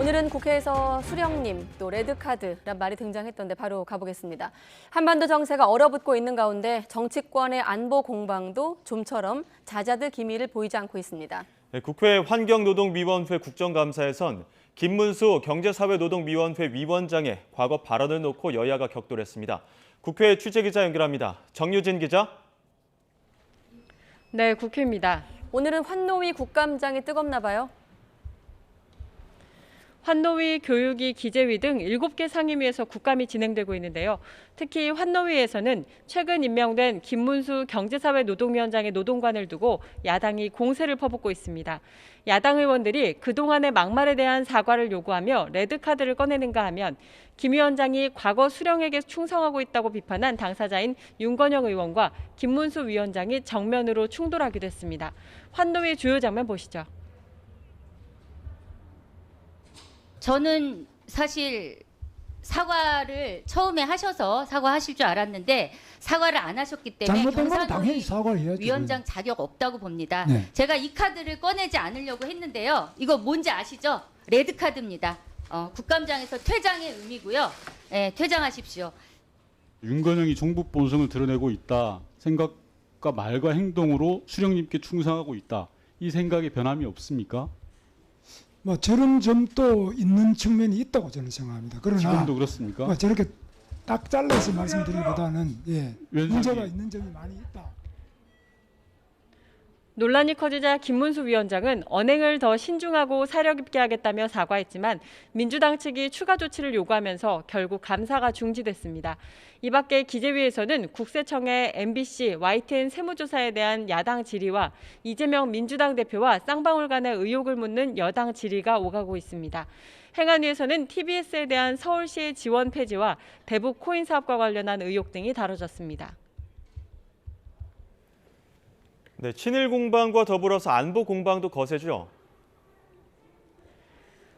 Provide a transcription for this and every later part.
오늘은 국회에서 수령님 또 레드카드란 말이 등장했던데 바로 가보겠습니다. 한반도 정세가 얼어붙고 있는 가운데 정치권의 안보 공방도 좀처럼 잦아들 기미를 보이지 않고 있습니다. 네, 국회 환경노동위원회 국정감사에선 김문수 경제사회노동위원회 위원장의 과거 발언을 놓고 여야가 격돌했습니다. 국회 취재기자 연결합니다. 정유진 기자. 네, 국회입니다. 오늘은 환노위 국감장이 뜨겁나 봐요. 환노위, 교육위, 기재위 등 7개 상임위에서 국감이 진행되고 있는데요. 특히 환노위에서는 최근 임명된 김문수 경제사회노동위원장의 노동관을 두고 야당이 공세를 퍼붓고 있습니다. 야당 의원들이 그동안의 막말에 대한 사과를 요구하며 레드카드를 꺼내는가 하면 김 위원장이 과거 수령에게 충성하고 있다고 비판한 당사자인 윤건영 의원과 김문수 위원장이 정면으로 충돌하기도 했습니다. 환노위 주요 장면 보시죠. 저는 사실 사과를 처음에 하셔서 사과하실 줄 알았는데 사과를 안 하셨기 때문에 잘못된 건 당연히 사과해야죠. 위원장 자격 없다고 봅니다. 네. 제가 이 카드를 꺼내지 않으려고 했는데요. 이거 뭔지 아시죠? 레드카드입니다. 국감장에서 퇴장의 의미고요. 네, 퇴장하십시오. 윤건영이 정부 본성을 드러내고 있다. 생각과 말과 행동으로 수령님께 충성하고 있다. 이 생각에 변함이 없습니까? 뭐 저런 점도 있는 측면이 있다고 저는 생각합니다. 그러나 지금도 그렇습니까? 뭐 저렇게 딱 잘라서 말씀드리기보다는 위원장님. 문제가 있는 점이 많이 있다. 논란이 커지자 김문수 위원장은 언행을 더 신중하고 사력 있게 하겠다며 사과했지만 민주당 측이 추가 조치를 요구하면서 결국 감사가 중지됐습니다. 이 밖에 기재위에서는 국세청의 MBC, YTN 세무조사에 대한 야당 질의와 이재명 민주당 대표와 쌍방울 간의 의혹을 묻는 여당 질의가 오가고 있습니다. 행안위에서는 TBS에 대한 서울시의 지원 폐지와 대북 코인 사업과 관련한 의혹 등이 다뤄졌습니다. 네, 친일 공방과 더불어서 안보 공방도 거세죠.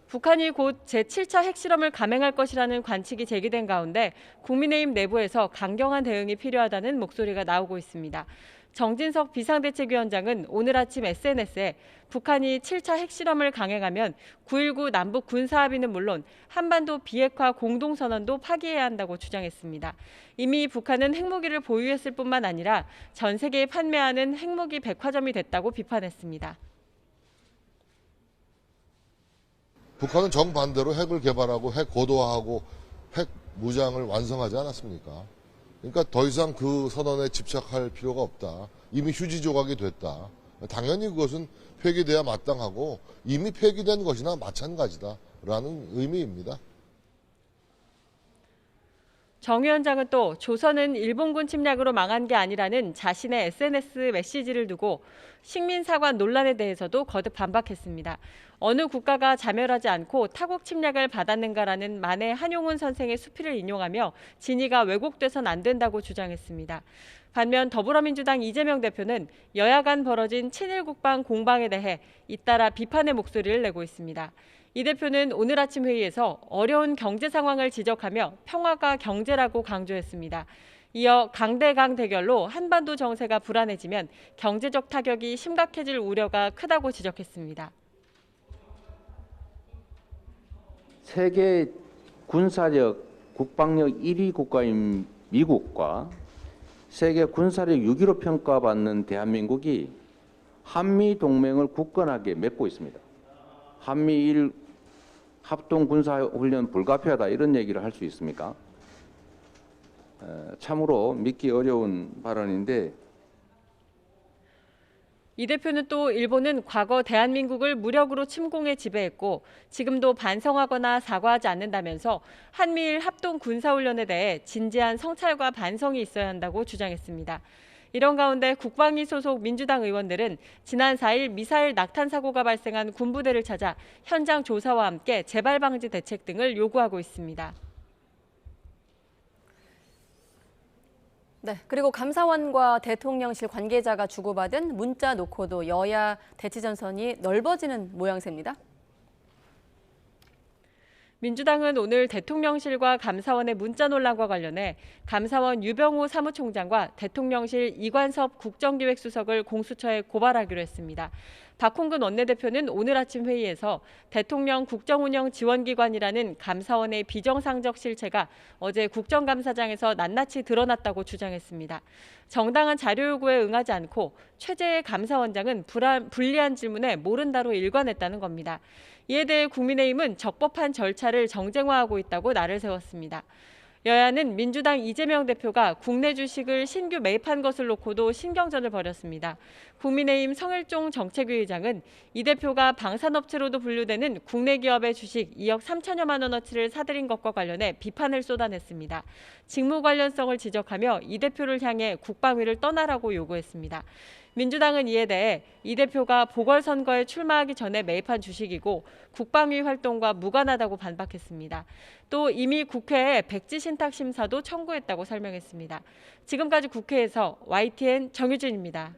북한이 곧 제7차 핵실험을 감행할 것이라는 관측이 제기된 가운데 국민의힘 내부에서 강경한 대응이 필요하다는 목소리가 나오고 있습니다. 정진석 비상대책위원장은 오늘 아침 SNS에 북한이 7차 핵실험을 강행하면 9.19 남북 군사합의는 물론 한반도 비핵화 공동선언도 파기해야 한다고 주장했습니다. 이미 북한은 핵무기를 보유했을 뿐만 아니라 전 세계에 판매하는 핵무기 백화점이 됐다고 비판했습니다. 북한은 정반대로 핵을 개발하고 핵 고도화하고 핵 무장을 완성하지 않았습니까? 그러니까 더 이상 그 선언에 집착할 필요가 없다. 이미 휴지 조각이 됐다. 당연히 그것은 폐기돼야 마땅하고 이미 폐기된 것이나 마찬가지다라는 의미입니다. 정 위원장은 또 조선은 일본군 침략으로 망한 게 아니라는 자신의 SNS 메시지를 두고 식민사관 논란에 대해서도 거듭 반박했습니다. 어느 국가가 자멸하지 않고 타국 침략을 받았는가라는 만해 한용운 선생의 수필을 인용하며 진위가 왜곡돼선 안 된다고 주장했습니다. 반면 더불어민주당 이재명 대표는 여야 간 벌어진 친일 국방 공방에 대해 잇따라 비판의 목소리를 내고 있습니다. 이 대표는 오늘 아침 회의에서 어려운 경제 상황을 지적하며 평화가 경제라고 강조했습니다. 이어 강대강 대결로 한반도 정세가 불안해지면 경제적 타격이 심각해질 우려가 크다고 지적했습니다. 세계 군사력, 국방력 1위 국가인 미국과 세계 군사력 6위로 평가받는 대한민국이 한미 동맹을 굳건하게 맺고 있습니다. 한미일 합동 군사훈련 불가피하다 이런 얘기를 할 수 있습니까? 참으로 믿기 어려운 발언인데 이 대표는 또 일본은 과거 대한민국을 무력으로 침공해 지배했고 지금도 반성하거나 사과하지 않는다면서 한미일 합동 군사훈련에 대해 진지한 성찰과 반성이 있어야 한다고 주장했습니다. 이런 가운데 국방위 소속 민주당 의원들은 지난 4일 미사일 낙탄 사고가 발생한 군부대를 찾아 현장 조사와 함께 재발 방지 대책 등을 요구하고 있습니다. 네, 그리고 감사원과 대통령실 관계자가 주고받은 문자 놓고도 여야 대치전선이 넓어지는 모양새입니다. 민주당은 오늘 대통령실과 감사원의 문자 논란과 관련해 감사원 유병호 사무총장과 대통령실 이관섭 국정기획수석을 공수처에 고발하기로 했습니다. 박홍근 원내대표는 오늘 아침 회의에서 대통령 국정운영지원기관이라는 감사원의 비정상적 실체가 어제 국정감사장에서 낱낱이 드러났다고 주장했습니다. 정당한 자료 요구에 응하지 않고 최재해 감사원장은 불리한 질문에 모른다로 일관했다는 겁니다. 이에 대해 국민의힘은 적법한 절차를 정쟁화하고 있다고 날을 세웠습니다. 여야는 민주당 이재명 대표가 국내 주식을 신규 매입한 것을 놓고도 신경전을 벌였습니다. 국민의힘 성일종 정책위의장은 이 대표가 방산업체로도 분류되는 국내 기업의 주식 2억 3천여만 원어치를 사들인 것과 관련해 비판을 쏟아냈습니다. 직무 관련성을 지적하며 이 대표를 향해 국방위를 떠나라고 요구했습니다. 민주당은 이에 대해 이 대표가 보궐선거에 출마하기 전에 매입한 주식이고 국방위 활동과 무관하다고 반박했습니다. 또 이미 국회에 백지신탁심사도 청구했다고 설명했습니다. 지금까지 국회에서 YTN 정유진입니다.